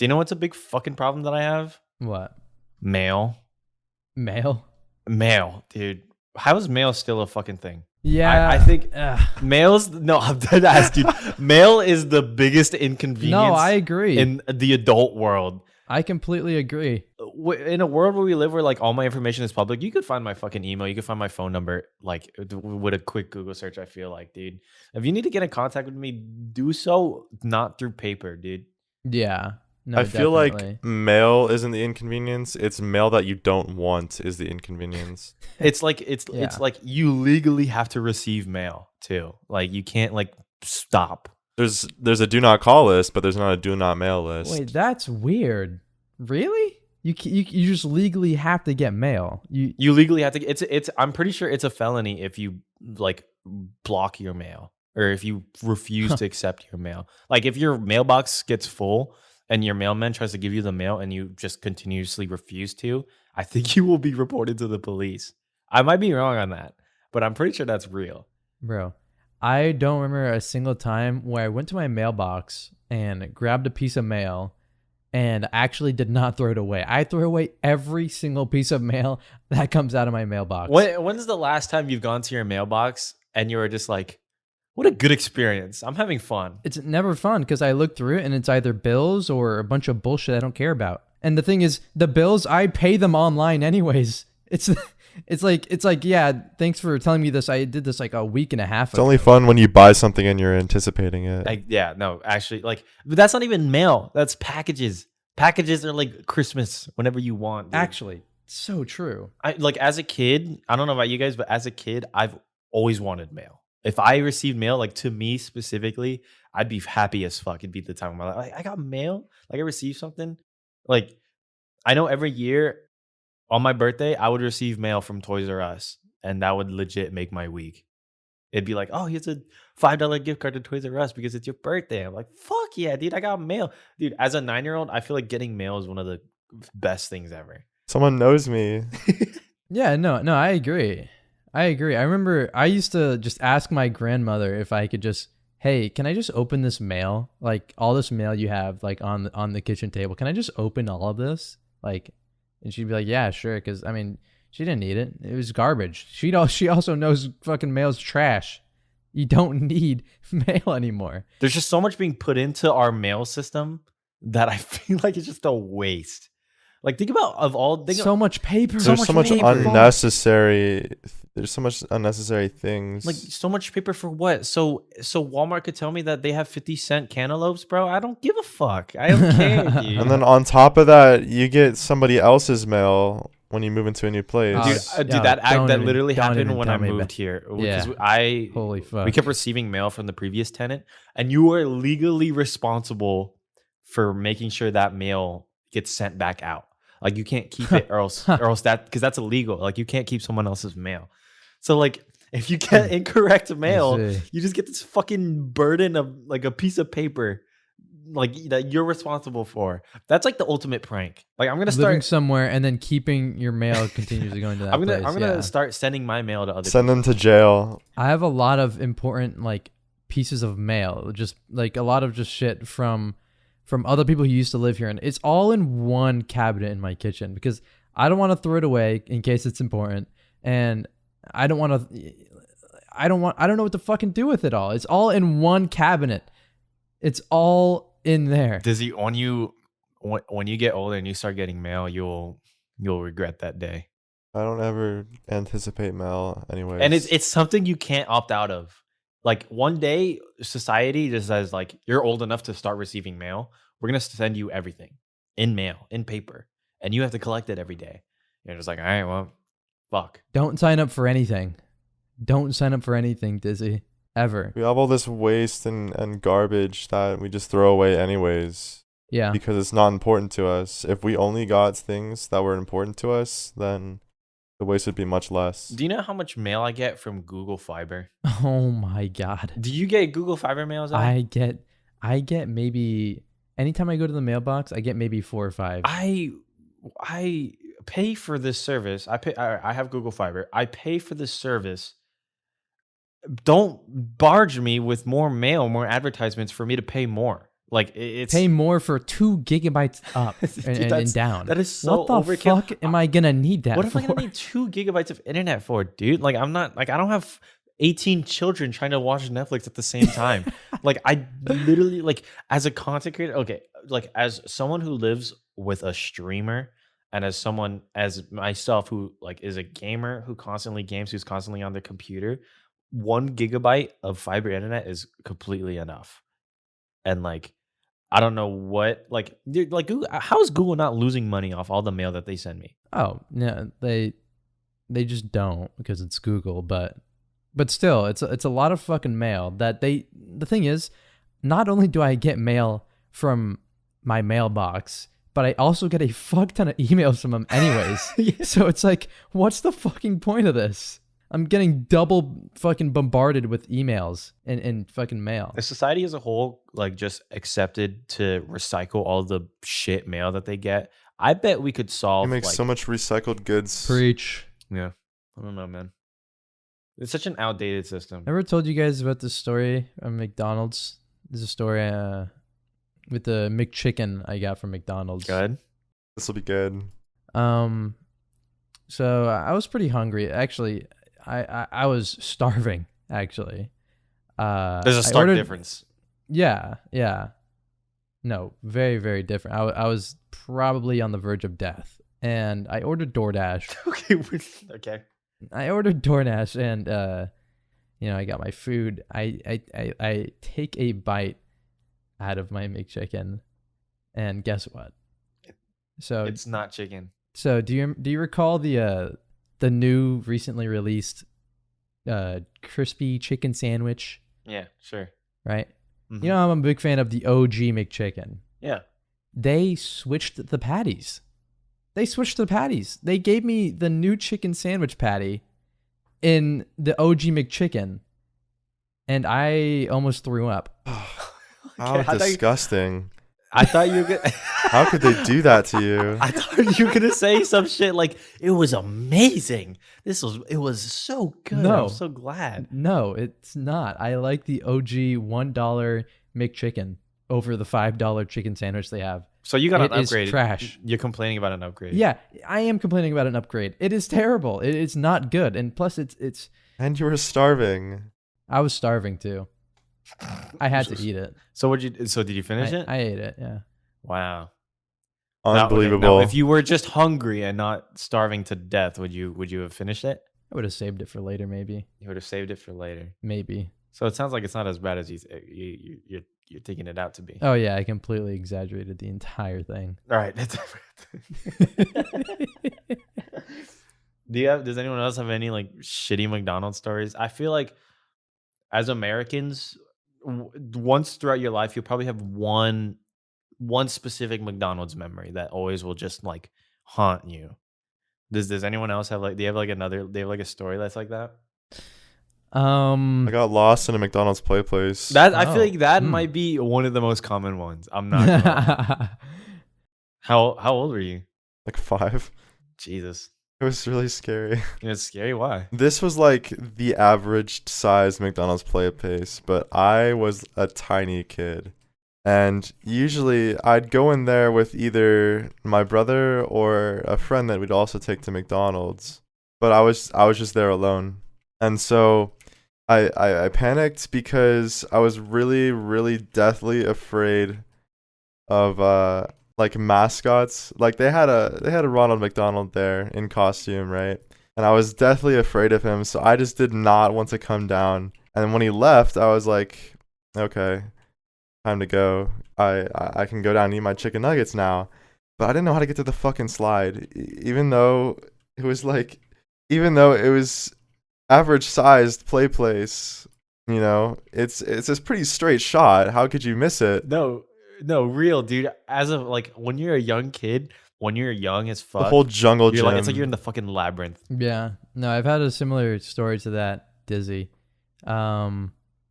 Do you know what's a big fucking problem that I have? What? Mail. Mail? Mail, dude. How is mail still a fucking thing? Yeah. I think mail's no. I'm dead ass, dude. Mail is the biggest inconvenience. No, I agree. In the adult world. I completely agree. In a world where we live, where like all my information is public, you could find my fucking email, you could find my phone number, like with a quick Google search. I feel like, dude, if you need to get in contact with me, do so not through paper, dude. Yeah. No, I feel definitely. like mail isn't the inconvenience. It's mail that you don't want is the inconvenience. It's like it's like you legally have to receive mail too. Like you can't like stop. There's a do not call list, but there's not a do not mail list. Wait, that's weird. Really? You just legally have to get mail. You legally have to. It's. I'm pretty sure it's a felony if you like block your mail or if you refuse to accept your mail. Like if your mailbox gets full and your mailman tries to give you the mail and you just continuously refuse to, I think you will be reported to the police. I might be wrong on that, but I'm pretty sure that's real. Bro, I don't remember a single time where I went to my mailbox and grabbed a piece of mail and actually did not throw it away. I throw away every single piece of mail that comes out of my mailbox. When's the last time you've gone to your mailbox and you were just like, what a good experience. I'm having fun. It's never fun because I look through it and it's either bills or a bunch of bullshit I don't care about. And the thing is, the bills, I pay them online anyways. It's like, yeah, thanks for telling me this. I did this like a week and a half ago. It's only fun when you buy something and you're anticipating it. Actually, like, but that's not even mail. That's packages. Packages are like Christmas whenever you want. Dude. Actually, so true. Like as a kid, I don't know about you guys, but as a kid, I've always wanted mail. If I received mail, like to me specifically, I'd be happy as fuck. It'd be the time of my life. Like I got mail. Like I received something. Like I know every year on my birthday, I would receive mail from Toys R Us, and that would legit make my week. It'd be like, oh, here's a $5 gift card to Toys R Us because it's your birthday. I'm like, fuck yeah, dude, I got mail. Dude, as a 9-year-old, I feel like getting mail is one of the best things ever. Someone knows me. Yeah, no, I agree. I remember I used to just ask my grandmother if I could just, hey, can I just open this mail? Like all this mail you have like on the kitchen table. Can I just open all of this? Like, and she'd be like, yeah, sure. Cause I mean, she didn't need it. It was garbage. She also knows fucking mail's trash. You don't need mail anymore. There's just so much being put into our mail system that I feel like it's just a waste. Like think about so much paper. There's so much unnecessary. There's so much unnecessary things. Like so much paper for what? So Walmart could tell me that they have 50-cent cantaloupes, bro. I don't give a fuck. I don't care, dude. And then on top of that, you get somebody else's mail when you move into a new place. That literally happened when I moved here. Yeah. Holy fuck. We kept receiving mail from the previous tenant, and you are legally responsible for making sure that mail gets sent back out. Like you can't keep it or else that, because that's illegal. Like you can't keep someone else's mail. So like if you get incorrect mail, you just get this fucking burden of like a piece of paper like that you're responsible for. That's like the ultimate prank. Like I'm gonna start living somewhere and then keeping your mail continuously going to that I'm place. gonna start sending my mail to other Send people. them to jail. I have a lot of important like pieces of mail, just like a lot of just shit from other people who used to live here, and it's all in one cabinet in my kitchen because I don't want to throw it away in case it's important, and I don't know what to fucking do with it all. It's all in one cabinet. It's all in there. Dizzy, when you get older and you start getting mail, you'll regret that day. I don't ever anticipate mail anyway. And it's something you can't opt out of. Like one day society just says like, you're old enough to start receiving mail. We're going to send you everything in mail, in paper, and you have to collect it every day. You're just like, all right, well, fuck. Don't sign up for anything. Don't sign up for anything, Dizzy. Ever. We have all this waste and garbage that we just throw away anyways. Yeah. Because it's not important to us. If we only got things that were important to us, then the waste would be much less. Do you know how much mail I get from Google Fiber? Oh my God. Do you get Google Fiber mails? I get maybe anytime I go to the mailbox, I get maybe 4 or 5. I pay for this service. I have Google Fiber. I pay for this service. Don't barge me with more mail, more advertisements for me to pay more. Like it's Pay more for 2 gigabytes up Dude, and down. that is so what the overkill. fuck am I gonna need that What if for? I'm gonna need 2 gigabytes of internet for, dude? Like I'm not like I don't have 18 children trying to watch Netflix at the same time. Like I literally like as a content creator, okay, like as someone who lives with a streamer and as someone as myself who like is a gamer who constantly games, who's constantly on the computer, 1 gigabyte of fiber internet is completely enough. And like I don't know what like dude, like Google, how is Google not losing money off all the mail that they send me? Oh, no, they just don't because it's Google, but still, it's a lot of fucking mail that the thing is, not only do I get mail from my mailbox, but I also get a fuck ton of emails from them anyways. Yeah. So it's like, what's the fucking point of this? I'm getting double fucking bombarded with emails and fucking mail. The society as a whole, like, just accepted to recycle all the shit mail that they get. I bet we could You solve. make like, so much recycled goods. Preach. Yeah, I don't know, man. It's such an outdated system. Ever told you guys about this story of McDonald's? There's a story with the McChicken I got from McDonald's. Good. This will be good. So I was pretty hungry. Actually, I was starving. Actually, There's a I stark ordered- difference. Yeah. No, very, very different. I was probably on the verge of death, and I ordered DoorDash. Okay. I ordered DoorDash, and I got my food. I take a bite out of my McChicken, and guess what? So It's not chicken. So do you recall the new recently released crispy chicken sandwich? Yeah, sure. Right. Mhm. You know, I'm a big fan of the OG McChicken. Yeah. They switched the patties. They gave me the new chicken sandwich patty in the OG McChicken, and I almost threw up. How I thought you- disgusting. I thought you were gonna. How could they do that to you? I thought you were gonna say some shit like it was amazing. It was so good. No. I'm so glad. No, it's not. I like the OG $1 McChicken over the $5 chicken sandwich they have. So you got It an is upgrade. trash. You're complaining about an upgrade. Yeah, I am complaining about an upgrade. It is terrible. It's not good, and plus, it's. And you were starving. I was starving too. I had to eat it. So did you finish it? I ate it. Yeah. Wow. Now, Unbelievable. if you were just hungry and not starving to death, would you have finished it? I would have saved it for later, maybe. You would have saved it for later. Maybe. So it sounds like it's not as bad as you're taking it out to be. Oh yeah, I completely exaggerated the entire thing. All right. Does anyone else have any like shitty McDonald's stories? I feel like as Americans, once throughout your life, you'll probably have one specific McDonald's memory that always will just like haunt you. Does anyone else have like? Do you have like a story that's like that? I got lost in a McDonald's play place. That I feel Oh, like that hmm. might be one of the most common ones. I'm not. Gonna lie. How old were you? Like 5. Jesus, It was really scary. it's scary. Why? This was like the average size McDonald's play place, but I was a tiny kid. And usually I'd go in there with either my brother or a friend that we'd also take to McDonald's. But I was just there alone. And so I panicked because I was really, really deathly afraid of like mascots. Like they had a Ronald McDonald there in costume, right? And I was deathly afraid of him, so I just did not want to come down. And when he left, I was like, okay, time to go. I can go down and eat my chicken nuggets now. But I didn't know how to get to the fucking slide. Even though it was average sized play place, you know, it's a pretty straight shot. How could you miss it? No, real dude. As of like when you're a young kid, when you're young as fuck, The whole jungle you're gym. like it's like you're in the fucking labyrinth. Yeah. No, I've had a similar story to that, Dizzy.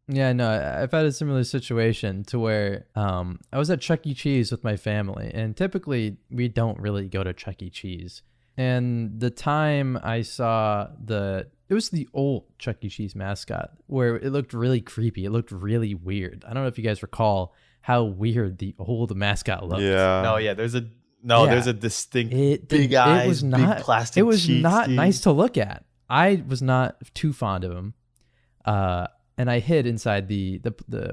Yeah, no, I've had a similar situation to where I was at Chuck E. Cheese with my family, and typically we don't really go to Chuck E. Cheese. And the time I saw it was the old Chuck E. Cheese mascot, where it looked really creepy. It looked really weird. I don't know if you guys recall, how weird the old mascot looked. Yeah. No, yeah, there's a distinct big eyes, it was big not plastic it was cheeks, not dude. nice to look at. I was not too fond of him. And I hid inside the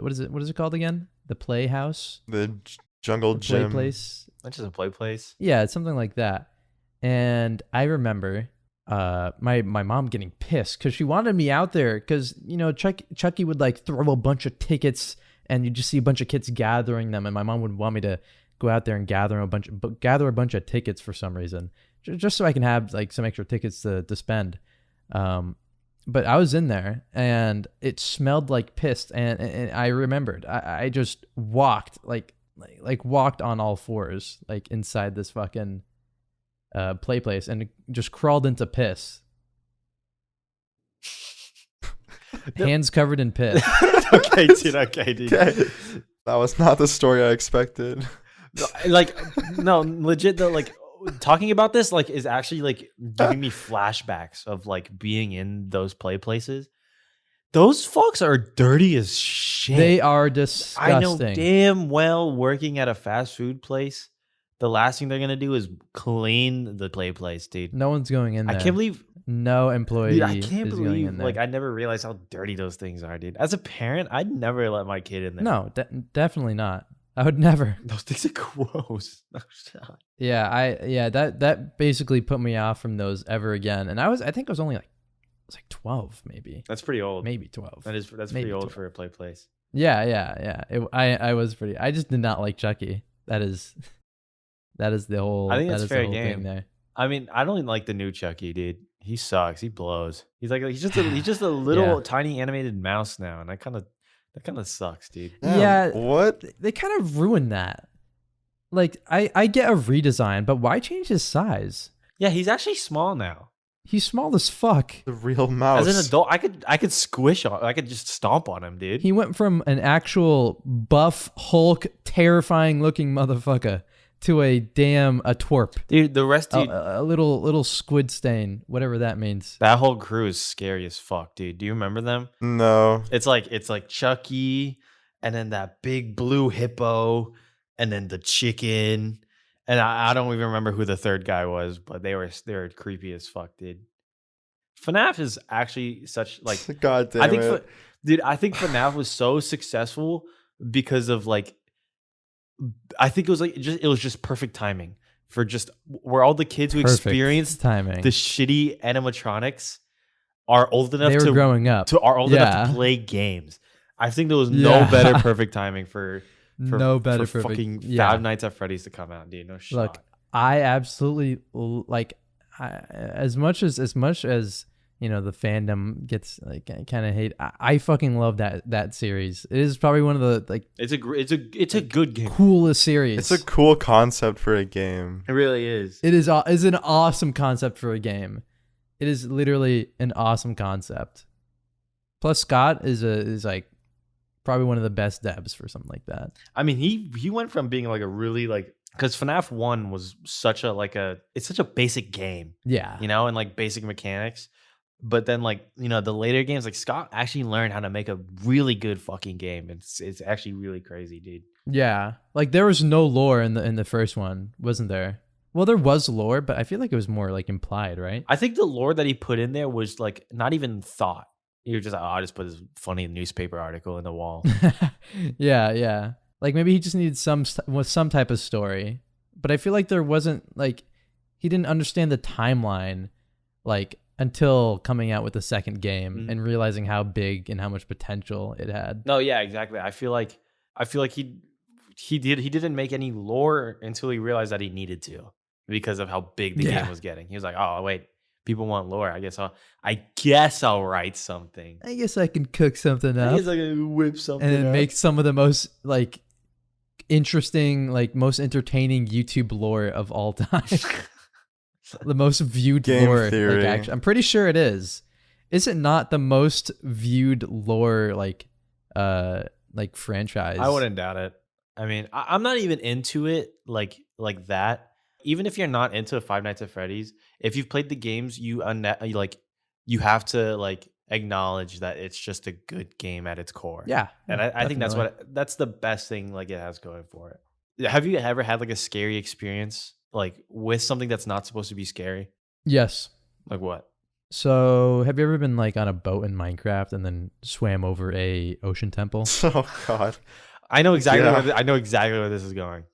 what is it called again? The playhouse? The jungle The play gym. place? That's just a play place. Yeah, it's something like that. And I remember my mom getting pissed because she wanted me out there because, you know, Chucky would like throw a bunch of tickets and you just see a bunch of kids gathering them, and my mom would want me to go out there and gather a bunch of tickets for some reason, just so I can have like some extra tickets to spend. But I was in there and it smelled like piss, and I remembered I just walked like walked on all fours like inside this fucking play place and just crawled into piss. Hands covered in piss. Okay, dude. Okay, dude. Okay. That was not the story I expected. Like, no, legit though. Like, talking about this like is actually like giving me flashbacks of like being in those play places. Those fucks are dirty as shit. They are disgusting. I know damn well working at a fast food place, the last thing they're gonna do is clean the play place, dude. No one's going in there. I can't believe, no employee dude, I can't is going believe, in there. like, I never realized how dirty those things are, dude. As a parent, I'd never let my kid in there. No, definitely not. I would never. Those things are gross. No shot. Yeah, that basically put me off from those ever again. And I think I was only like, it was like 12 maybe. That's pretty old. Maybe 12. That's maybe pretty old 12. for a play place. Yeah. I was pretty. I just did not like Chucky. That is the whole. I think that's that is fair the whole game. thing there. I mean, I don't even like the new Chucky, dude. He sucks. He blows. He's just a little Yeah. tiny animated mouse now, and that kind of sucks, dude. Damn, Yeah. What? They kind of ruined that. Like I get a redesign, but why change his size? Yeah, he's actually small now. He's small as fuck. The real mouse. As an adult, I could squish on. I could just stomp on him, dude. He went from an actual buff Hulk, terrifying looking motherfucker to a twerp. Dude, the rest, dude, A little squid stain, whatever that means. that whole crew is scary as fuck, dude. Do you remember them? No. It's like Chucky, and then that big blue hippo, and then the chicken, and I don't even remember who the third guy was, but they were creepy as fuck, dude. FNAF is actually such like God damn I think, it. dude, I think FNAF was so successful because of like, I think it was just perfect timing for just where all the kids who Perfect experienced timing. the shitty animatronics are old enough They were growing up. enough Yeah. to play games. I think there was Yeah. no better perfect timing for No better for perfect. fucking Yeah. Five Nights at Freddy's to come out, dude. No shot. Look, I absolutely like as much as you know the fandom gets like kind of hate. I fucking love that series. It is probably one of the like it's a good game. coolest series. It's a cool concept for a game. It really is. It is an awesome concept for a game. It is literally an awesome concept. Plus, Scott is like probably one of the best devs for something like that. I mean, he went from being like a really like, because FNAF 1 was such a it's such a basic game, Yeah, you know, and like basic mechanics. But then like, you know, the later games, like Scott actually learned how to make a really good fucking game. It's actually really crazy, dude. yeah. Like there was no lore in the first one, wasn't there? Well, there was lore, but I feel like it was more like implied, right? I think the lore that he put in there was like not even thought. You're just like, oh, I'll just put this funny newspaper article in the wall. yeah. Like maybe he just needed some type of story, but I feel like there wasn't like he didn't understand the timeline, like until coming out with the second game and realizing how big and how much potential it had. No, yeah, exactly. I feel like he didn't make any lore until he realized that he needed to because of how big the game was getting. He was like, oh wait, people want lore. I guess I'll write something. I guess I can cook something I up guess I can whip something and then up. make some of the most like interesting, like most entertaining YouTube lore of all time. The most viewed Game lore. theory. Like, actually, I'm pretty sure it is. Is it not the most viewed lore like franchise? I wouldn't doubt it. I mean, I'm not even into it like that. Even if you're not into Five Nights at Freddy's, if you've played the games, you have to like acknowledge that it's just a good game at its core. Yeah, And I think definitely. that's the best thing like it has going for it. Have you ever had like a scary experience like with something that's not supposed to be scary? Yes. Like what? So, have you ever been like on a boat in Minecraft and then swam over a ocean temple? Oh God. I know exactly Yeah. I know exactly where this is going.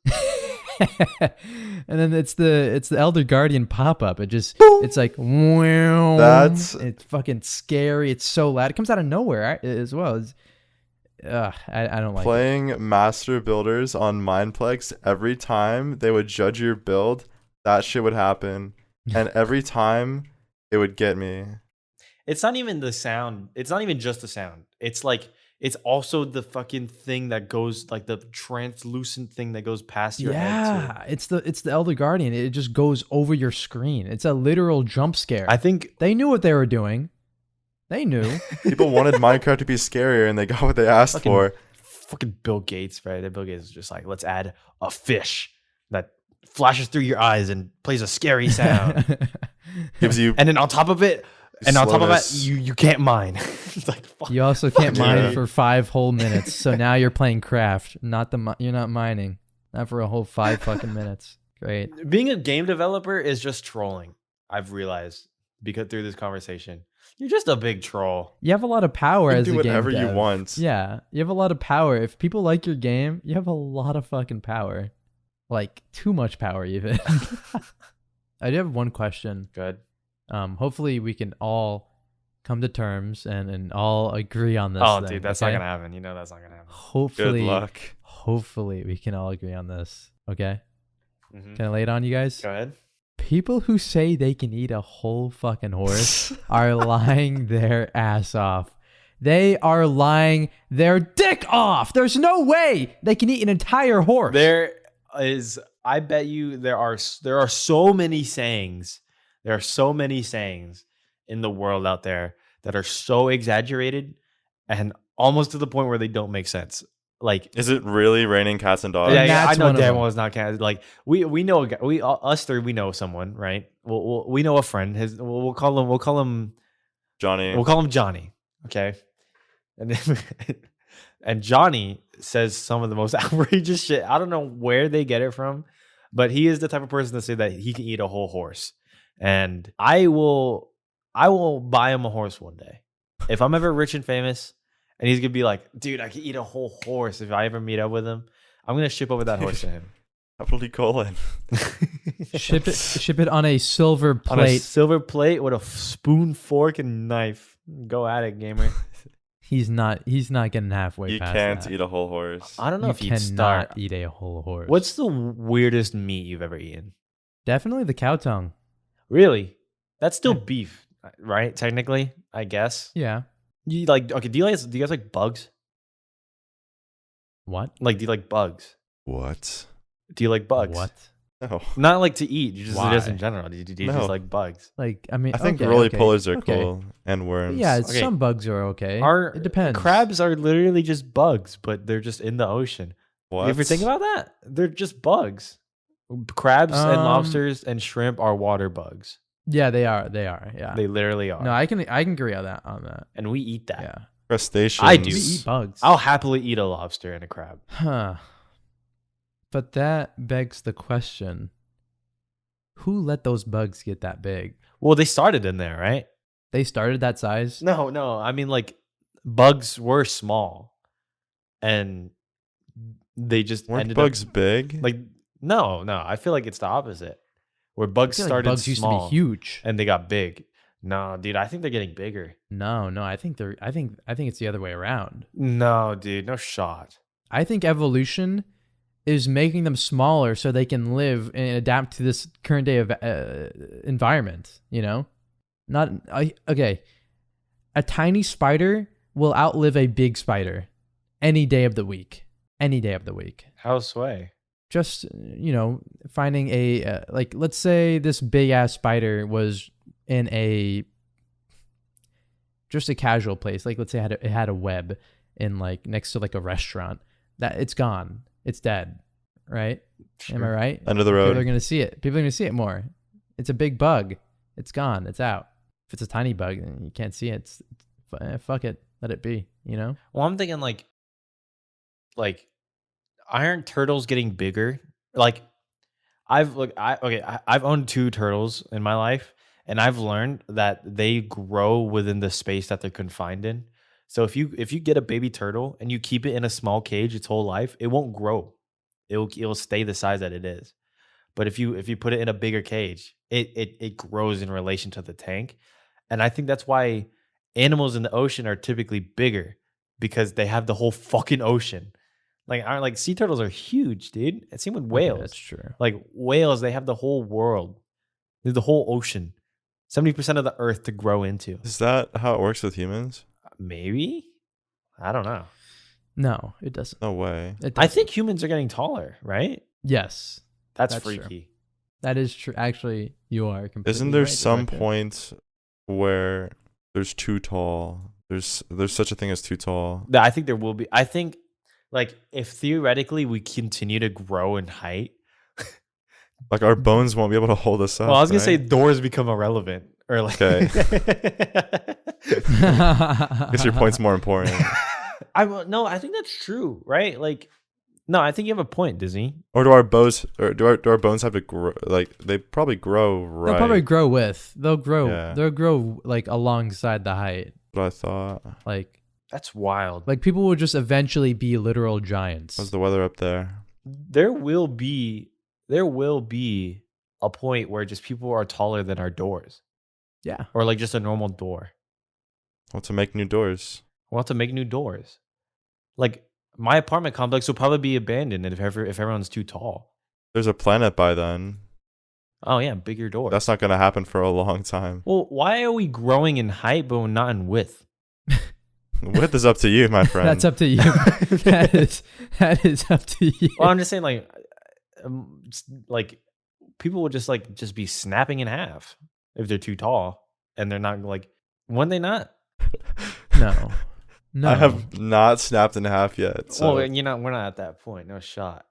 And then it's the Elder Guardian pop up. It's like wow. That's- it's fucking scary. It's so loud. It comes out of nowhere as well. I don't like it. Playing Master Builders on Mineplex, every time they would judge your build, that shit would happen. And every time it would get me. It's not even the sound. It's not even just the sound. It's like it's also the fucking thing that goes like the translucent thing that goes past your head too. It's the Elder Guardian. It just goes over your screen. It's a literal jump scare. I think They knew what they were doing. They knew. People wanted Minecraft to be scarier and they got what they asked for. fucking Bill Gates, right? Bill Gates is just like, let's add a fish that flashes through your eyes and plays a scary sound. Gives you And then on top of it, slowness. you can't mine. It's like fuck. You also can't mine Yeah. for 5 whole minutes. So now you're playing craft. You're not mining. Not for a whole 5 fucking minutes. Great. Being a game developer is just trolling. I've realized because through this conversation, you're just a big troll. You have a lot of power you as can a do game whatever you dev. want. Yeah, you have a lot of power. If people like your game, you have a lot of fucking power. Like too much power even. I do have one question. Good. Hopefully we can all come to terms and all agree on this. Oh, thing, dude, that's okay? not gonna happen. You know that's not gonna happen. Hopefully, Good luck. hopefully we can all agree on this. Okay, Mhm. can I lay it on you guys? Go ahead. People who say they can eat a whole fucking horse are lying their ass off. They are lying their dick off. There's no way they can eat an entire horse. There is. I bet you there are so many sayings. There are so many sayings in the world out there that are so exaggerated and almost to the point where they don't make sense. Like Is it really raining cats and dogs? yeah, I that's know one of damn them. well it's not cat. Like we know a guy, us three, we know someone, right? We know a friend. We'll call him Johnny. We'll call him Johnny. Okay. And then, and Johnny says some of the most outrageous shit. I don't know where they get it from, but he is the type of person to say that he can eat a whole horse. And I will buy him a horse one day. If I'm ever rich and famous and he's gonna be like, dude, I can eat a whole horse if I ever meet up with him, I'm gonna ship over that horse to him. Capital colon. Ship it on a silver On a plate. silver plate with a spoon, fork, and knife. Go at it, gamer. He's not getting halfway You past can't that. eat a whole horse. I don't know You if you'd cannot start. eat a whole horse. What's the weirdest meat you've ever eaten? Definitely the cow tongue. Really? That's still Yeah. beef, right? Technically, I guess. Yeah. You like okay? Do you guys like bugs? What? Like, do you like bugs? What? Do you like bugs? What? No. Not like to eat. You just Why? in general. Do you No. just like bugs? Like, I mean, I think okay, roly okay, polies are okay. cool and worms. Yeah, Okay. some bugs are okay. Are It depends. Crabs are literally just bugs, but they're just in the ocean. What? You ever think about that? They're just bugs. Crabs and Um, lobsters and shrimp are water bugs. Yeah, they are. They are. Yeah. They literally are. No, I can agree on that. And we eat that. Yeah. Crustaceans. I do. We eat bugs. I'll happily eat a lobster and a crab. Huh. But that begs the question: who let those bugs get that big? Well, they started in there, right? They started that size. No. I mean, like, bugs were small, and they just Weren't ended bugs up big? like no. I feel like it's the opposite, where I bugs feel like started bugs used to small be huge. and they got big. No, dude, I think they're getting bigger. No, I think it's the other way around. No, dude, no shot. I think evolution is making them smaller so they can live and adapt to this current day of environment. You know, okay. A tiny spider will outlive a big spider any day of the week. Any day of the week. How sway? Just finding a like, let's say this big ass spider was in just a casual place. Like, let's say it had a web in like next to like a restaurant. That it's gone. It's dead. Right? Am I right? Under the People road. are gonna see it. People are gonna see it more. It's a big bug. It's gone. It's out. If it's a tiny bug, then you can't see it. It's fuck it, let it be. You know? Well, I'm thinking like iron turtles getting bigger. Like I've owned 2 turtles in my life, and I've learned that they grow within the space that they're confined in. So if you get a baby turtle and you keep it in a small cage its whole life, it won't grow. It'll stay the size that it is. But if you put it in a bigger cage, it grows in relation to the tank. And I think that's why animals in the ocean are typically bigger, because they have the whole fucking ocean. Like sea turtles are huge, dude. And same with whales. Okay, that's true. Like whales, they have the whole world. They have the whole ocean. 70% of the earth to grow into. Is that how it works with humans? Maybe? I don't know. No, it doesn't. No way. It I doesn't. think humans are getting taller, right? Yes, That's That's true. freaky. that is true. Actually, you are completely Isn't there right some about that. point where there's too tall? There's such a thing as too tall. I think there will be. I think, like, if theoretically we continue to grow in height. Like our bones won't be able to hold us up. Well, I was gonna right? say doors become irrelevant, or like. Okay. I guess your point's more important. No, I think that's true, right? Like, no, I think you have a point, Disney. Or do our bones have to grow? Like they probably grow, right? They'll probably grow with. They'll grow. Yeah. They'll grow like alongside the height. What I thought. That's wild. Like people will just eventually be literal giants. How's the weather up there? There will be a point where just people are taller than our doors, Yeah. or like just a normal door. Well, to make new doors. We'll have to make new doors. Like my apartment complex will probably be abandoned if everyone's too tall. There's a planet by then. Oh yeah, bigger doors. That's not gonna happen for a long time. Well, why are we growing in height but not in width? Width is up to you, my friend. That's up to you. that is up to you. Well, I'm just saying, like people will just be snapping in half if they're too tall, and they're not like. When they not? No. I have not snapped in half yet. So. Well, we're not at that point. No shot.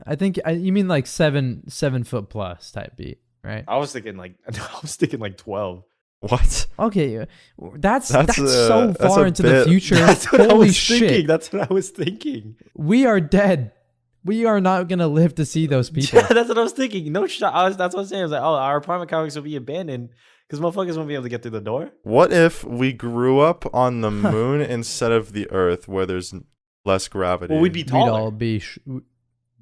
I think you mean like 7 foot plus type beat, right? I was thinking like 12. What? Okay, that's That's so that's far a into bit- the future. That's what I Holy was shit! thinking. That's what I was thinking. We are dead. We are not gonna live to see those people. Yeah, that's what I was thinking. No shot. That's what I'm saying. I was like, oh, our apartment complex will be abandoned because motherfuckers won't be able to get through the door. What if we grew up on the moon instead of the Earth, where there's less gravity? Well, we'd be We'd taller. all be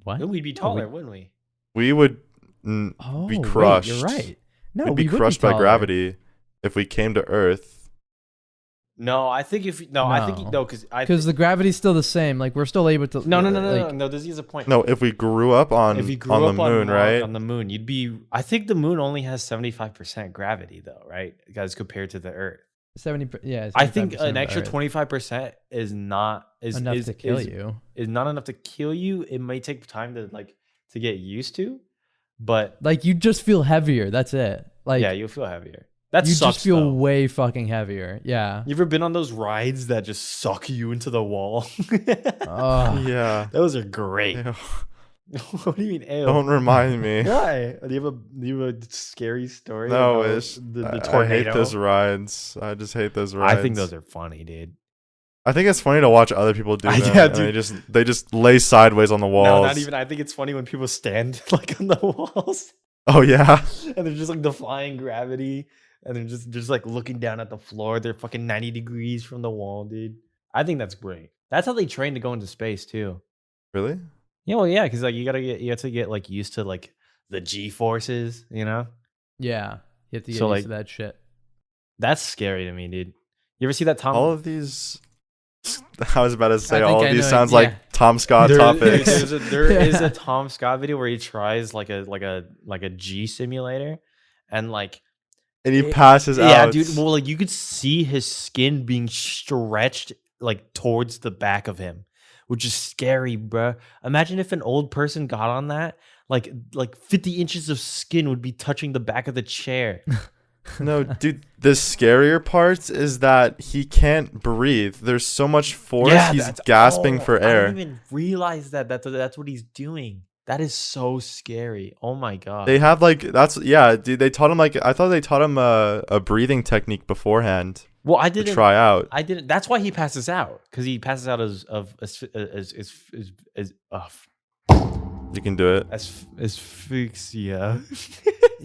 what? We'd be taller, wouldn't we? We would Oh, be wait, crushed. you're right. No, We'd be we would crushed by taller. gravity if we came to Earth. No, I think I think No. because the gravity's still the same. Like we're still able to. no. This is a point. No, if we grew up on If you grew on the up moon, right? on the moon, you'd be. I think the moon only has 75% gravity, though, right? As compared to the Earth. 70. Yeah, I think 75% an of extra Earth. 25% is not enough to kill you. Is not enough to kill you. It may take time to get used to, but Like you just feel heavier. That's it. Like yeah, you'll feel heavier. That you sucks, just feel though. way fucking heavier. Yeah. You ever been on those rides that just suck you into the wall? Oh, Yeah. Those are great. Ew. What do you mean, ew? Don't remind me. Why? Do you have a scary story? No, about it's the I tornado. hate those rides. I just hate those rides. I think those are funny, dude. I think it's funny to watch other people do them. Yeah, and dude. they just lay sideways on the walls. No, not even. I think it's funny when people stand like on the walls Oh yeah. and they're just like defying gravity and they're just like looking down at the floor. They're fucking 90 degrees from the wall, dude. I think that's great. That's how they train to go into space too. Really? Yeah, well, yeah, because like you have to get like used to like the G forces, you know? yeah. You have to get So, used like, to that shit. That's scary to me, dude. You ever see that Tom? All of these. I was about to say I think all I of these know it, sounds yeah. like Tom Scott topics. There is Yeah. a Tom Scott video where he tries like a G simulator, and like And he passes out. yeah, dude. Well, like you could see his skin being stretched like towards the back of him, which is scary, bruh. Imagine if an old person got on that, like 50 inches of skin would be touching the back of the chair. No, dude, the scarier part is that he can't breathe. There's so much force. He's that's- gasping oh, for I air. didn't even realize that. That's what he's doing. That is so scary. Oh my god. They have dude, they taught him I thought they taught him a breathing technique beforehand. Well, I to didn't try out. I didn't. That's why he passes out, because he passes out as You can do it. asphyxia.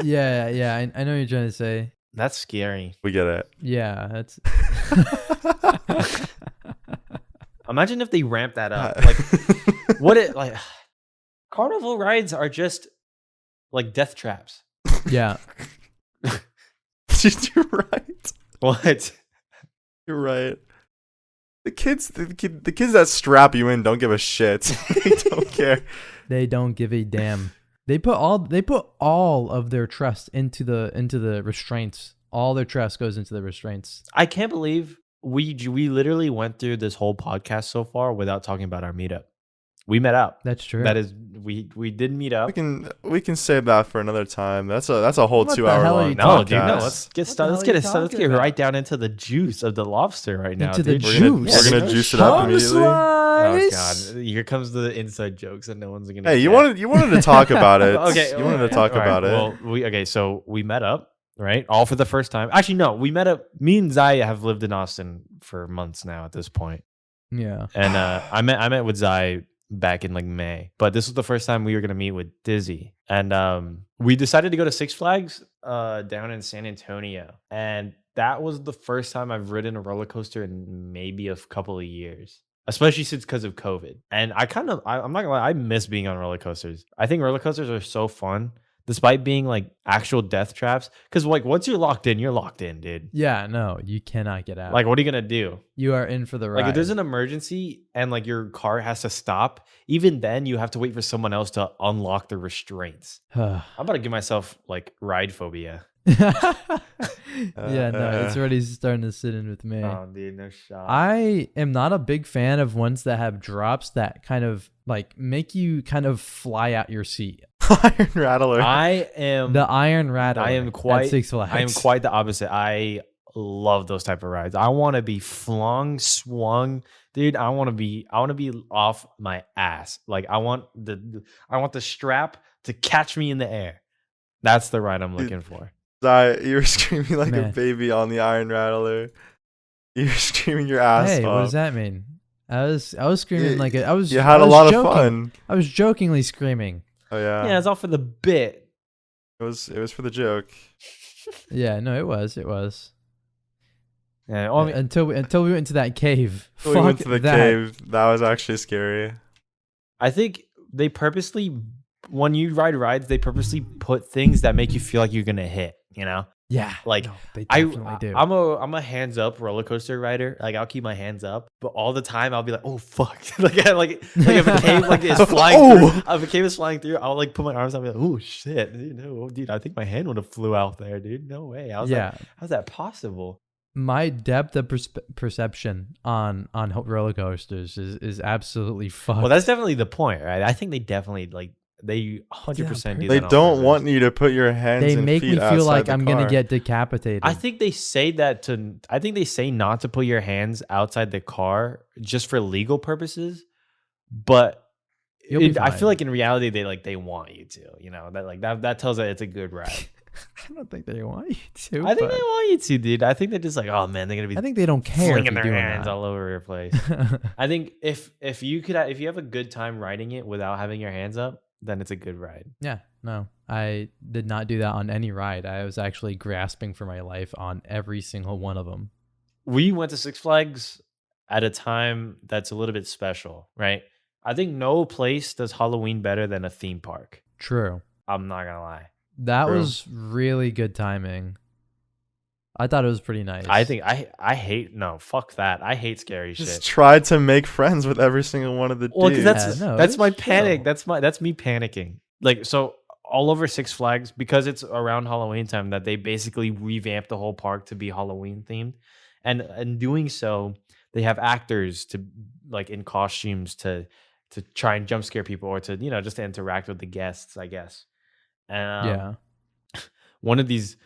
Yeah. I know what you're trying to say. That's scary. We get it. Yeah, that's. Imagine if they ramp that up. Like, what it like? Carnival rides are just like death traps. Yeah. You're right. What? You're right. The kids that strap you in don't give a shit. They don't care. They don't give a damn. They put all of their trust into the restraints. All their trust goes into the restraints. I can't believe we literally went through this whole podcast so far without talking about our meetup. We met up. That's true. That is, we did meet up. We can save that for another time. That's a whole What the 2 hour hell are long. you No, talking dude, no. about? Let's get What started. the Let's hell get are you let's get talking right about? down into the juice of the lobster right now. Into the dude. juice. We're gonna juice it up immediately. Oh god, here comes the inside jokes that no one's gonna. Hey, you get. wanted to talk about it. Okay, you wanted to talk all right, about it. Well, so we met up, right? All for the first time. Actually, no, we met up. Me and Zyye have lived in Austin for months now at this point, Yeah. and I met with Zyye back in like May, but this was the first time we were gonna meet with Dizzy, and we decided to go to Six Flags down in San Antonio, and that was the first time I've ridden a roller coaster in maybe a couple of years, especially since because of COVID. And I'm not gonna lie, I miss being on roller coasters. I think roller coasters are so fun, despite being like actual death traps, because like once you're locked in, dude. Yeah. No, you cannot get out. Like, what are you gonna do? you are in for the ride. Like, if there's an emergency and like your car has to stop, even then you have to wait for someone else to unlock the restraints. I'm about to give myself like ride phobia. Yeah, no, it's already starting to sit in with me. Oh, dude, no shot. I am not a big fan of ones that have drops that kind of like make you kind of fly out your seat. Iron Rattler. I am The Iron Rattler. I am at quite Six Flags. I am quite the opposite. I love those type of rides. I want to be flung, swung, dude. I want to be off my ass. Like I want the strap to catch me in the air. That's the ride I'm looking for. You were screaming like a Man. baby on the Iron Rattler. You were screaming your ass Hey, off. what does that mean? I was screaming like I was. You had I a was lot joking. of fun. I was jokingly screaming. Oh yeah. Yeah, it's all for the bit. It was for the joke. Yeah, no, it was. Yeah, well, I mean, Until we went into that cave. We went Fuck to the that. cave. That was actually scary. I think they purposely, when you ride rides, they purposely put things that make you feel like you're gonna hit. You know, Yeah, like no, they definitely do. I'm a hands up roller coaster rider. Like I'll keep my hands up, but all the time I'll be like, oh fuck, like if a cave like is flying through, if a cave is flying through, I'll like put my arms out and be like, oh shit, dude, no, dude, I think my hand would have flew out there, dude. No way. How's that possible? My depth of perception on roller coasters is absolutely fucked. Well, that's definitely the point, right? I think they definitely like they 100% do. They that on don't purpose. want you to put your hands. they and make feet me feel outside like the I'm gonna car. get decapitated. I think they say I think they say not to put your hands outside the car just for legal purposes, but You'll be I fine. feel like in reality they want you to, you know, that tells that it's a good ride. I don't think they want you to. I think but they want you to, dude. I think they're just like, oh man, they're gonna be I think they don't care if flinging you're their doing hands that. all over your place. I think if you have a good time riding it without having your hands up, then it's a good ride. Yeah, no, I did not do that on any ride. I was actually grasping for my life on every single one of them. We went to Six Flags at a time that's a little bit special, right? I think no place does Halloween better than a theme park. True. I'm not gonna lie. That True. was really good timing. I thought it was pretty nice. I think I hate fuck that. I hate scary Just shit. tried to make friends with every single one of the Well, dudes. because Yeah, no, that's it's my chill. panic. That's me panicking. Like so all over Six Flags, because it's around Halloween time, that they basically revamped the whole park to be Halloween themed, and in doing so, they have actors to like in costumes to try and jump scare people, or to just to interact with the guests, I guess. And Yeah. one of these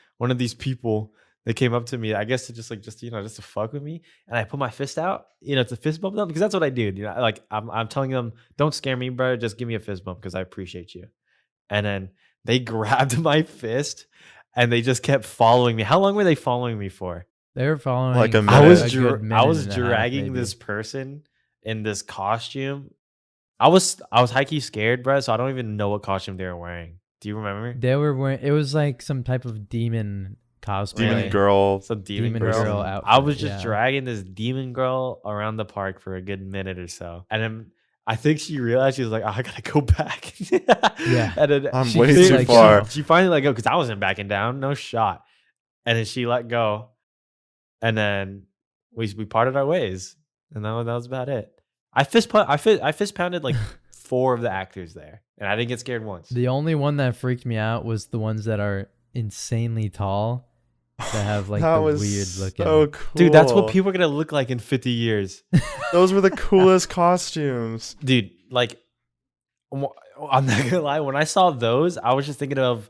people, they came up to me, I guess to just to fuck with me, and I put my fist out, to fist bump them, because that's what I do. Like I'm telling them, don't scare me, bro. Just give me a fist bump because I appreciate you. And then they grabbed my fist and they just kept following me. How long were they following me for? They were following Like a for minute. I was a good minute I was and a half, dragging maybe. this person in this costume. I was high key scared, bro. So I don't even know what costume they were wearing. Do you remember? They were wearing. It was like some type of demon cosplay. Demon Really? girl. Some demon, Demon girl. girl I outfit, was just yeah. dragging this demon girl around the park for a good minute or so, and then I think she realized she was like, oh, "I gotta go back." Yeah. and then I'm She way just too like, far. She finally let go because I wasn't backing down, no shot. And then she let go, and then we parted our ways, and that was about it. I fist pounded like 4 of the actors there, and I didn't get scared once. The only one that freaked me out was the ones that are insanely tall, that have like That the was weird looking. so cool. Dude, that's what people are gonna look like in 50 years. Those were the coolest costumes. Dude, like, I'm not gonna lie. When I saw those, I was just thinking of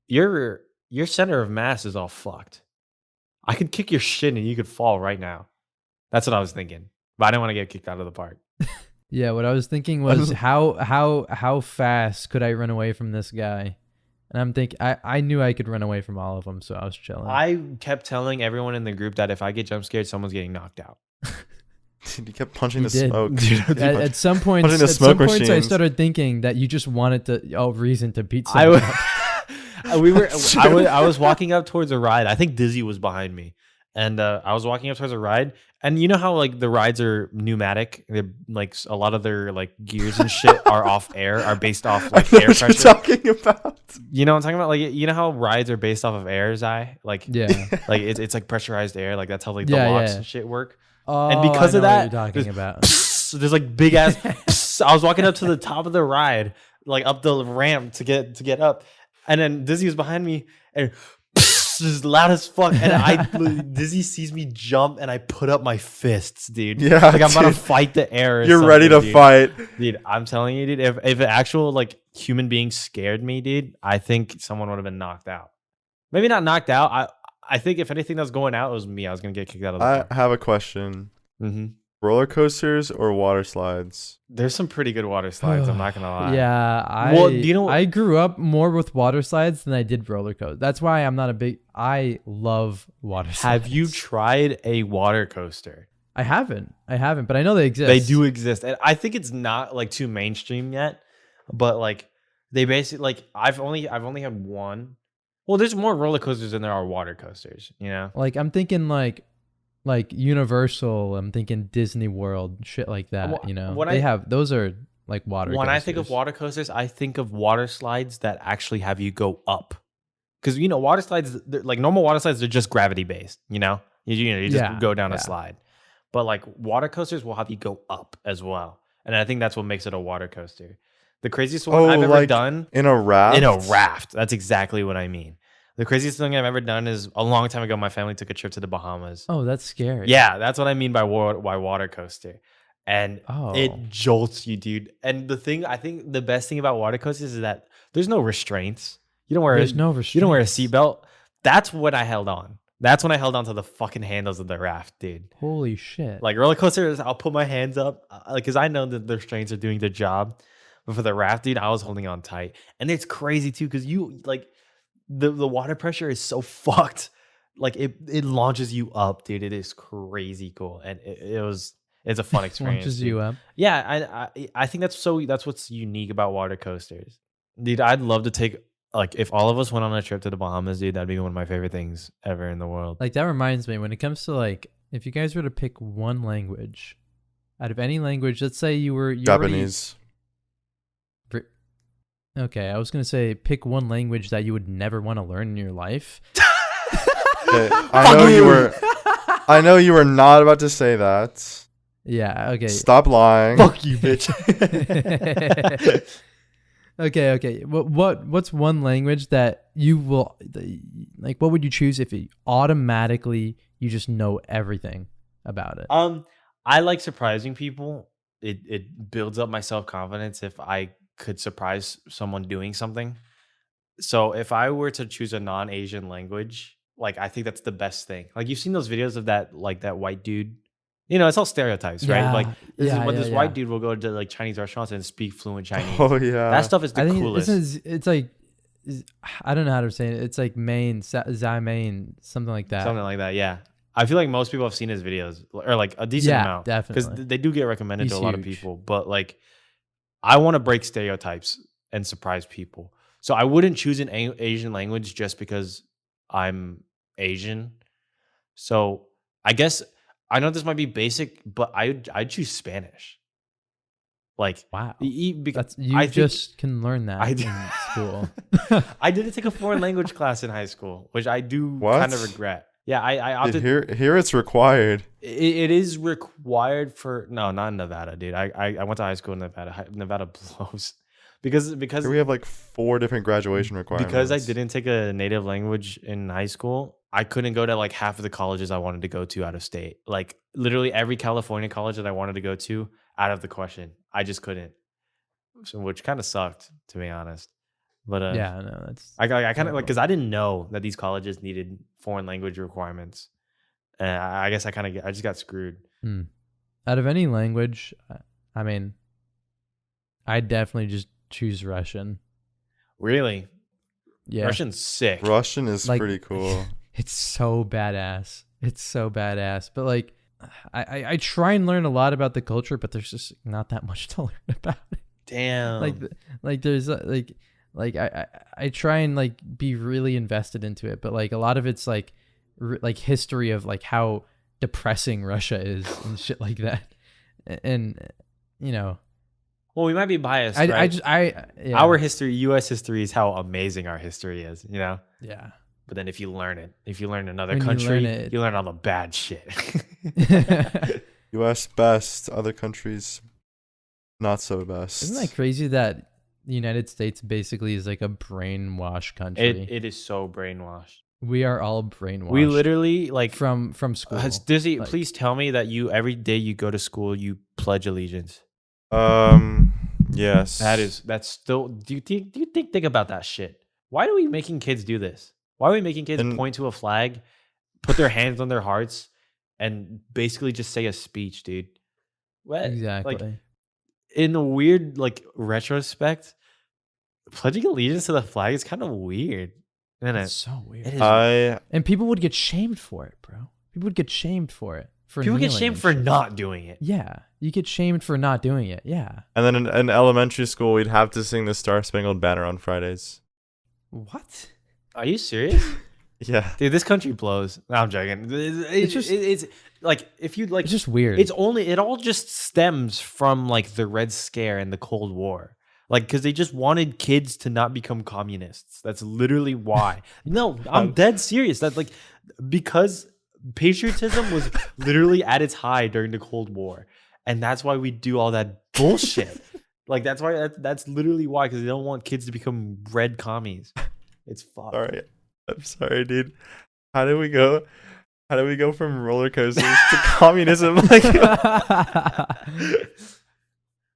your center of mass is all fucked. I could kick your shin and you could fall right now. That's what I was thinking. But I didn't want to get kicked out of the park. Yeah, what I was thinking was how fast could I run away from this guy? And I'm thinking I knew I could run away from all of them, so I was chilling. I kept telling everyone in the group that if I get jump scared, someone's getting knocked out. Dude, you kept punching You the did. smoke. At some points, Punching the at some smoke points, I machines. started thinking that you just wanted reason to beat I someone was, up. I was walking up towards a ride. I think Dizzy was behind me, and I was walking up towards a ride. And you know how like the rides are pneumatic? They're like a lot of their like gears and shit are off air, are based off like I know air what pressure. you're talking about. You know what I'm talking about? Like you know how rides are based off of air, Zyye? Like Yeah. like it's like pressurized air. Like that's how like Yeah, the locks yeah. and shit work. Oh, And because I of know that, what you're talking about. there's like big ass. I was walking up to the top of the ride, like up the ramp to get up, and then Dizzy was behind me, and just loud as fuck. And Dizzy sees me jump, and I put up my fists, dude. Yeah, like I'm about to dude. fight the air. Or You're ready to something, dude. fight. Dude. I'm telling you, dude. If an actual like human being scared me, dude, I think someone would have been knocked out. Maybe not knocked out. I think if anything that was going out, it was me. I was gonna get kicked out of the I park. have a question. Mm-hmm. Roller coasters or water slides? There's some pretty good water slides. I'm not gonna lie. Yeah, Well, do you know- I grew up more with water slides than I did roller coasters. That's why I'm not a big. I love water slides. Have you tried a water coaster? I haven't, but I know they exist. They do exist, and I think it's not like too mainstream yet. But like they basically like I've only had one. Well, there's more roller coasters than there are water coasters. You know. Like I'm thinking like Universal. I'm thinking Disney World, shit like that. Well, You know, when they I- have those are like water. When I think of coasters. water coasters, I think of water slides that actually have you go up. Because you know, water slides, like normal water slides, they're just gravity based. You know, you just Yeah, go down a yeah. slide. But like water coasters will have you go up as well, and I think that's what makes it a water coaster. The craziest one I've ever like done in a raft? in a raft. That's exactly what I mean. The craziest thing I've ever done is a long time ago. My family took a trip to the Bahamas. Oh, that's scary. Yeah, that's what I mean by water coaster. And Oh. it jolts you, dude. And I think the best thing about water coasters is that there's no restraints. You don't wear There's no restraints. You don't wear a seatbelt. That's when I held on. That's when I held on to the fucking handles of the raft, dude. Holy shit. Like roller coasters, I'll put my hands up, like because I know that the restraints are doing their job. But for the raft, dude, I was holding on tight, and it's crazy too because you like the water pressure is so fucked. Like it launches you up, dude. It is crazy cool, and it's a fun experience. launches dude. you up. Yeah, I think that's what's unique about water coasters, dude. I'd love to take like if all of us went on a trip to the Bahamas, dude. That'd be one of my favorite things ever in the world. Like that reminds me, when it comes to like, if you guys were to pick one language out of any language, let's say you already- Japanese. Okay, I was gonna say pick one language that you would never want to learn in your life. Okay, I know you were not about to say that. Yeah. Okay. Stop lying. Fuck you, bitch. Okay. What's one language that you will like? What would you choose if you automatically you just know everything about it? I like surprising people. It builds up my self-confidence if I could surprise someone doing something. So if I were to choose a non-Asian language, like I think that's the best thing. Like you've seen those videos of that white dude. You know, it's all stereotypes, right? Yeah, Like this yeah. white dude will go to like Chinese restaurants and speak fluent Chinese. Oh yeah. That stuff is the I think coolest. it's like I don't know how to say it. It's like Zyye Main, something like that. Something like that. Yeah. I feel like most people have seen his videos, or like a decent amount, because definitely. they do get recommended He's to a lot of huge. people. But like, I want to break stereotypes and surprise people. So I wouldn't choose an Asian language just because I'm Asian. So I guess I know this might be basic, but I'd choose Spanish. Like, Wow. because You I think just can learn that I d- in school. I didn't take a foreign language class in high school, which I do What? kind of regret. Yeah, I opted. Here it's required. It is required for no, not in Nevada, dude. I went to high school in Nevada. Nevada blows because Here we have like 4 different graduation requirements. because I didn't take a native language in high school. I couldn't go to like half of the colleges I wanted to go to out of state. Like literally every California college that I wanted to go to, out of the question. I just couldn't, so, which kind of sucked, to be honest. But Yeah, no, that's I kind of like terrible. because I didn't know that these colleges needed foreign language requirements. And I guess I just got screwed. Out of any language, I mean, I definitely just choose Russian. Really? Yeah, Russian's sick. Russian is Like- pretty cool. it's so badass. It's so badass. But like, I try and learn a lot about the culture, but there's just not that much to learn about it. Damn. Like there's like I try and like be really invested into it, but like a lot of it's like like history of like how depressing Russia is and shit like that. And you know, Well, we might be biased, I right? just yeah. Our history, U.S. history, is how amazing our history is, you know? Yeah. But then if you learn it, if you learn another When you country, learn it- you learn all the bad shit. US best, other countries not so best. Isn't that crazy that the United States basically is like a brainwash country? it is so brainwashed. We are all brainwashed. We literally, like, from school. Dizzy, like- please tell me that you, every day you go to school, you pledge allegiance. Yes. That's still, do you think about that shit? Why are we making kids do this? Why are we making kids And- point to a flag, put their hands on their hearts, and basically just say a speech, dude? What? Exactly. Like, in a weird, like, retrospect, pledging allegiance to the flag is kind of weird, isn't It's it? so weird. It is. And people would get shamed for it, bro. People would get shamed for it. People get kneeling shamed and for shit. not doing it. Yeah, you get shamed for not doing it. Yeah. And then in elementary school, we'd have to sing the Star Spangled Banner on Fridays. What? Are you serious? Yeah. Dude, this country blows. No, I'm joking. It's like, if you like, It's just weird. it all just stems from like the Red Scare and the Cold War. Like, because they just wanted kids to not become communists. That's literally why. No, I'm dead serious. That's like, because patriotism was literally at its high during the Cold War. And that's why we do all that bullshit. Like, that's why, that's literally why, because they don't want kids to become red commies. It's fucked. Sorry. I'm sorry, dude. How do we go from roller coasters to communism? Like, I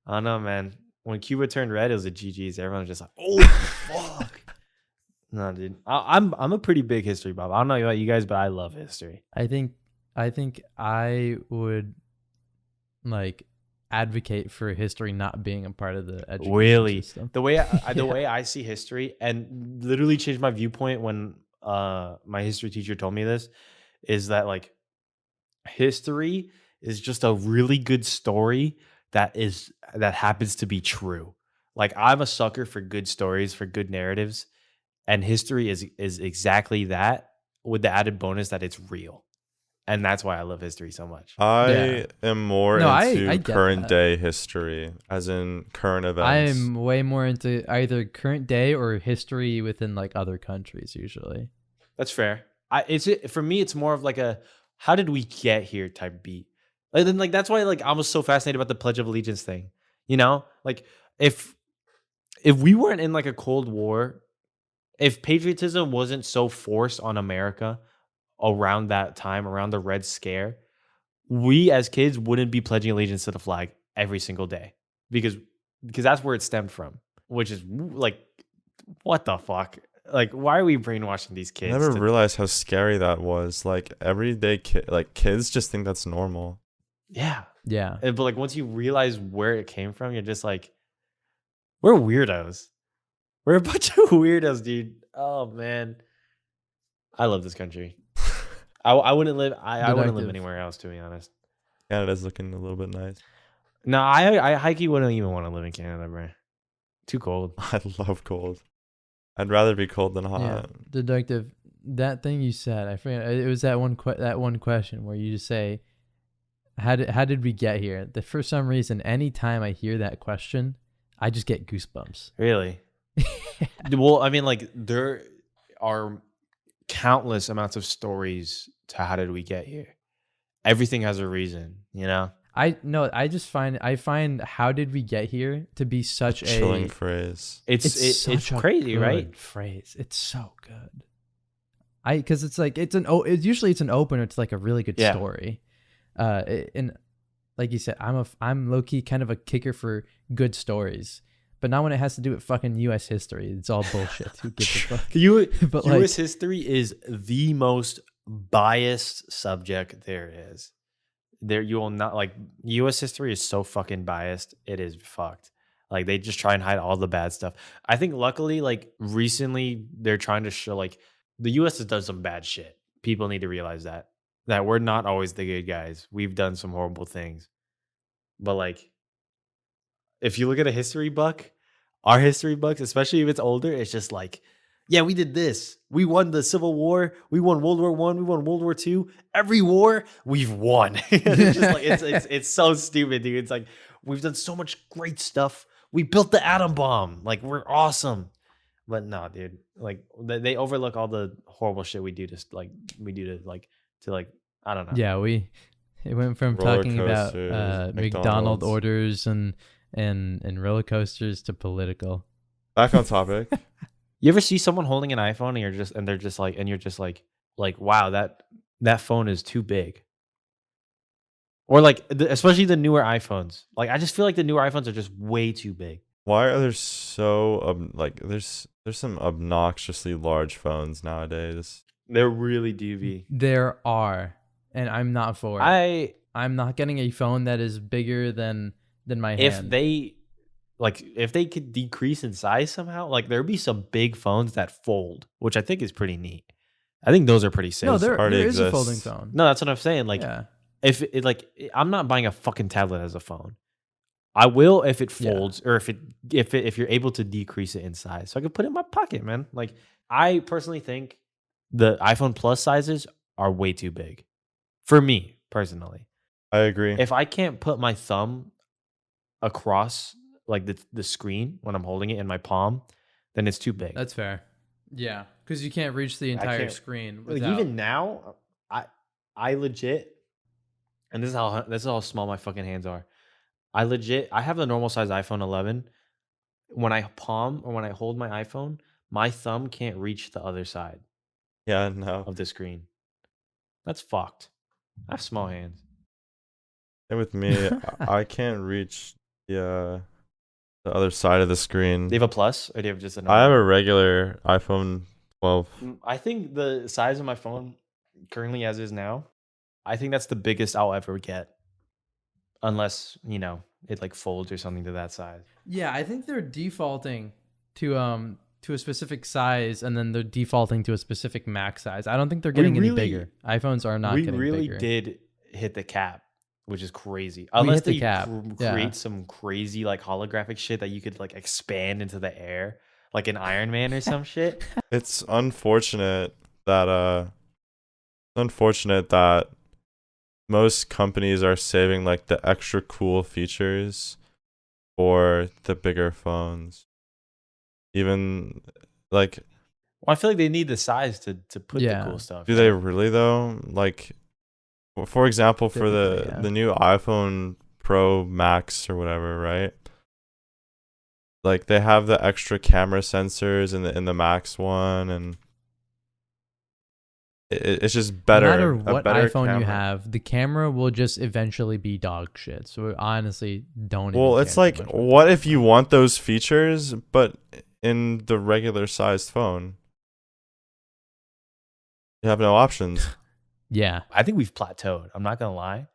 don't know, man. When Cuba turned red, it was a GG's. Everyone was just like, "Oh fuck!" No, dude. I'm a pretty big history buff. I don't know about you guys, but I love history. I think I would like advocate for history not being a part of the education Really, system. the way the way I see history, and literally changed my viewpoint when my history teacher told me this, is that like history is just a really good story that happens to be true. Like, I'm a sucker for good stories, for good narratives, and history is exactly that, with the added bonus that it's real. And that's why I love history so much. I am more No, I into get current that. day history, as in current events. I'm way more into either current day or history within like other countries usually. That's fair. For me, it's more of like a how did we get here type beat. And then, like, that's why, like, I was so fascinated about the Pledge of Allegiance thing. You know, like, if we weren't in like a Cold War, if patriotism wasn't so forced on America around that time, around the Red Scare, we as kids wouldn't be pledging allegiance to the flag every single day, because that's where it stemmed from. Which is like, what the fuck? Like, why are we brainwashing these I kids? never realized how scary that was. Like, everyday kids just think that's normal. Yeah. Yeah. But like, once you realize where it came from, you're just like, we're weirdos. We're a bunch of weirdos, dude. Oh man, I love this country. I wouldn't live. I wouldn't live Deductive. anywhere else, to be honest. Canada's looking a little bit nice. No, I hikey wouldn't even want to live in Canada, bro. Too cold. I love cold. I'd rather be cold than Yeah, hot. Deductive. That thing you said, I forget. It was that one question where you just say, how did we get here? That for some reason, anytime I hear that question, I just get goosebumps. Really? Well, I mean, like there are countless amounts of stories to how did we get here. Everything has a reason, you know. I find how did we get here to be such a Chilling phrase. It's such a crazy, right? good phrase. It's so good. Because it's like usually it's an opener to like a really good Yeah. story, and like you said, I'm low key kind of a kicker for good stories, but not when it has to do with fucking U.S. history. It's all bullshit. Who gives a fuck? But like, U.S. history is the most biased subject there is. There, you will not like U.S. history is so fucking biased. It is fucked. Like they just try and hide all the bad stuff. I think luckily, like recently, they're trying to show like the U.S. has done some bad shit. People need to realize that we're not always the good guys. We've done some horrible things. But like, if you look at a history book, our history books, especially if it's older, it's just like, yeah, we did this. We won the Civil War. We won World War I. We won World War II. Every war we've won. It's just like it's so stupid, dude. It's like we've done so much great stuff. We built the atom bomb. Like we're awesome. But no, dude. Like they overlook all the horrible shit we do to I don't know. yeah, it went from Roller talking about coasters, McDonald's McDonald's. orders and roller coasters to political. Back on topic. You ever see someone holding an iPhone and you're just like, wow, that phone is too big. Or like, especially the newer iPhones. Like, I just feel like the newer iPhones are just way too big. Why are there so there's some obnoxiously large phones nowadays. They're really doofy. There are, and I'm not for it. I'm not getting a phone that is bigger than my hand. If they could decrease in size somehow, like there'd be some big phones that fold, which I think is pretty neat. I think those are pretty safe. No, there already is a folding exists. phone. No, that's what I'm saying. Like, yeah. if it like, I'm not buying a fucking tablet as a phone. I will if it folds or if you're able to decrease it in size, so I can put it in my pocket, man. Like, I personally think the iPhone Plus sizes are way too big for me personally. I agree. If I can't put my thumb across like the screen when I'm holding it in my palm, then it's too big. That's fair. Yeah, because you can't reach the entire can't- screen. Like, Without, even now, I legit, and this is how small my fucking hands are. I have a normal size iPhone 11. When I palm or when I hold my iPhone, my thumb can't reach the other side Yeah, no. of the screen. That's fucked. I have small hands. And with me, I can't reach the other side of the screen. Do you have a Plus or do you have just a I have normal? a regular iPhone 12. I think the size of my phone currently as is now, I think that's the biggest I'll ever get. Unless, it like folds or something to that size. yeah, I think they're defaulting to a specific size, and then they're defaulting to a specific max size. I don't think they're getting any bigger. iPhones are not We getting really bigger. did hit the cap, which is crazy. We Unless hit the they cap, yeah. create some crazy like holographic shit that you could like expand into the air, like an Iron Man or some shit. It's unfortunate that most companies are saving like the extra cool features for the bigger phones. Even like, Well, I feel like they need the size to put Yeah. the cool stuff. do they really though? Like, for example, for Typically, yeah. the new iPhone Pro Max or whatever, right? Like they have the extra camera sensors in the Max one, and it's just better. No matter a what better iPhone you camera. have, the camera will just eventually be dog shit. So honestly, don't. Well, even it's care like, too much about what that. if you want those features, but in the regular sized phone? You have no options. Yeah, I think we've plateaued. I'm not gonna lie.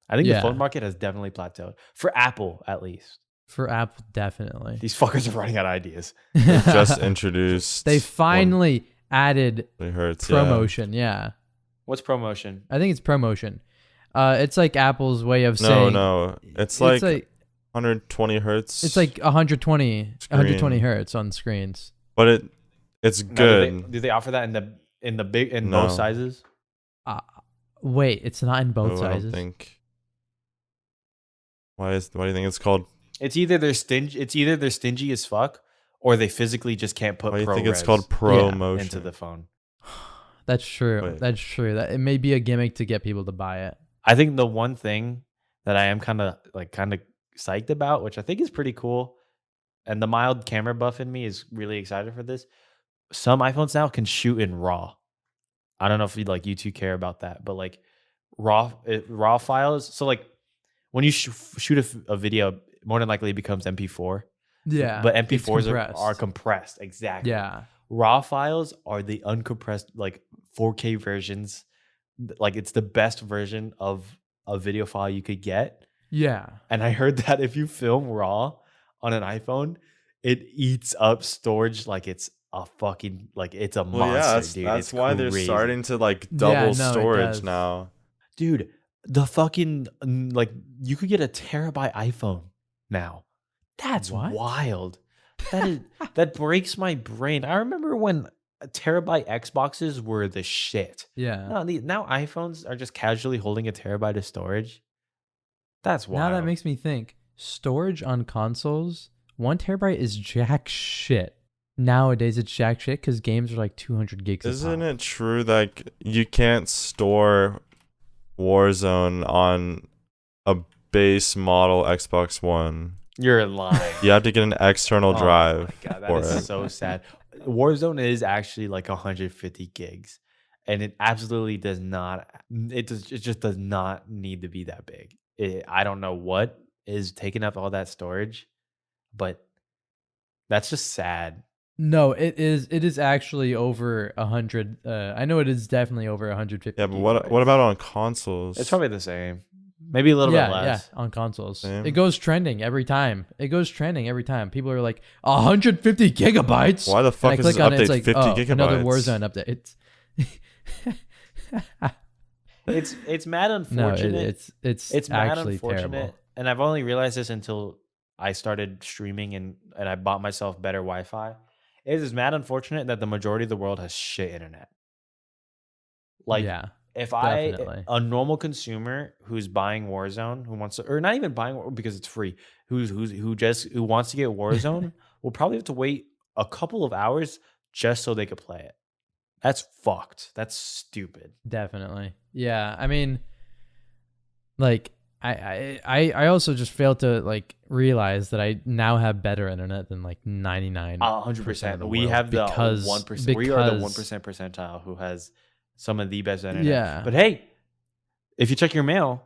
I think the Yeah. phone market has definitely plateaued for Apple, at least. For Apple, definitely. These fuckers are running out of ideas. Just introduced. They finally added It hurts. promotion. Yeah. What's promotion? I think it's promotion. It's like Apple's way of No, saying. no. It's like 120 hertz. It's like 120 hertz on screens. But it's No, good. do they offer that in the big No. both sizes? Wait, it's not in both Oh, I sizes. don't think. Why do you think it's called? It's either they're stingy as fuck, or they physically just can't put Why do you pro think it's res called promotion? into the phone. That's true. Wait. That's true. That it may be a gimmick to get people to buy it. I think the one thing that I am kind of psyched about, which I think is pretty cool, and the mild camera buff in me is really excited for this. Some iPhones now can shoot in RAW. I don't know if you two care about that, but like raw files. So like when you shoot a video, more than likely it becomes MP4. Yeah. But it's MP4s compressed. are compressed. Exactly. Yeah. Raw files are the uncompressed, like 4K versions. Like it's the best version of a video file you could get. Yeah. And I heard that if you film RAW on an iPhone, it eats up storage like it's a fucking it's a monster, yeah, dude. that's It's why they're crazy. starting to double no, it storage does. now. Dude, the fucking you could get a terabyte iPhone now. That's What? wild. That breaks my brain. I remember when terabyte Xboxes were the shit. Yeah. Now iPhones are just casually holding a terabyte of storage. That's wild. Now that makes me think. Storage on consoles, 1 terabyte is jack shit. Nowadays it's jack shit because games are like 200 gigs. Isn't it true that you can't store Warzone on a base model Xbox One? You're lying. You have to get an external drive. Oh my God, for that is it. so sad. Warzone is actually like 150 gigs, and it absolutely does not. It just does not need to be that big. I don't know what is taking up all that storage, but that's just sad. No, it is actually over 100. I know it is definitely over 150. Yeah, but what about on consoles? It's probably the same, maybe a little bit less. Yeah, on consoles. Same. It goes trending every time. People are like 150 gigabytes. Why the fuck And I is this click on it, update it's like, 50 gigabytes? Another Warzone update. It's mad No, unfortunate. it's mad actually unfortunate, terrible. and I've only realized this until I started streaming and I bought myself better Wi-Fi. It is mad unfortunate that the majority of the world has shit internet. Like, Yeah, if definitely. a normal consumer who's buying Warzone, who wants to, or not even buying because it's free, who wants to get Warzone, will probably have to wait a couple of hours just so they could play it. That's fucked. That's stupid. Definitely. Yeah, I mean, like I also just failed to realize that I now have better internet than 99%. 100%. We world have the because 1%. We are the 1% percentile who has some of the best internet. Yeah. But hey, if you check your mail,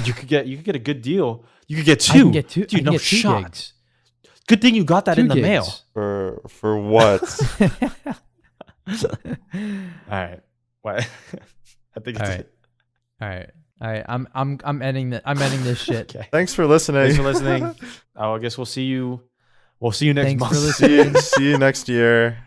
you could get a good deal. You could get I can two. get two. I Dude, can no get 2 shot. gigs. Good thing you got that 2 in the gigs. mail. For what? All right. What? I think it's All right. I'm ending that. I'm ending this shit. okay. Thanks for listening. Thanks for listening. I guess we'll see you. We'll see you next Thanks month. for listening. See you next year.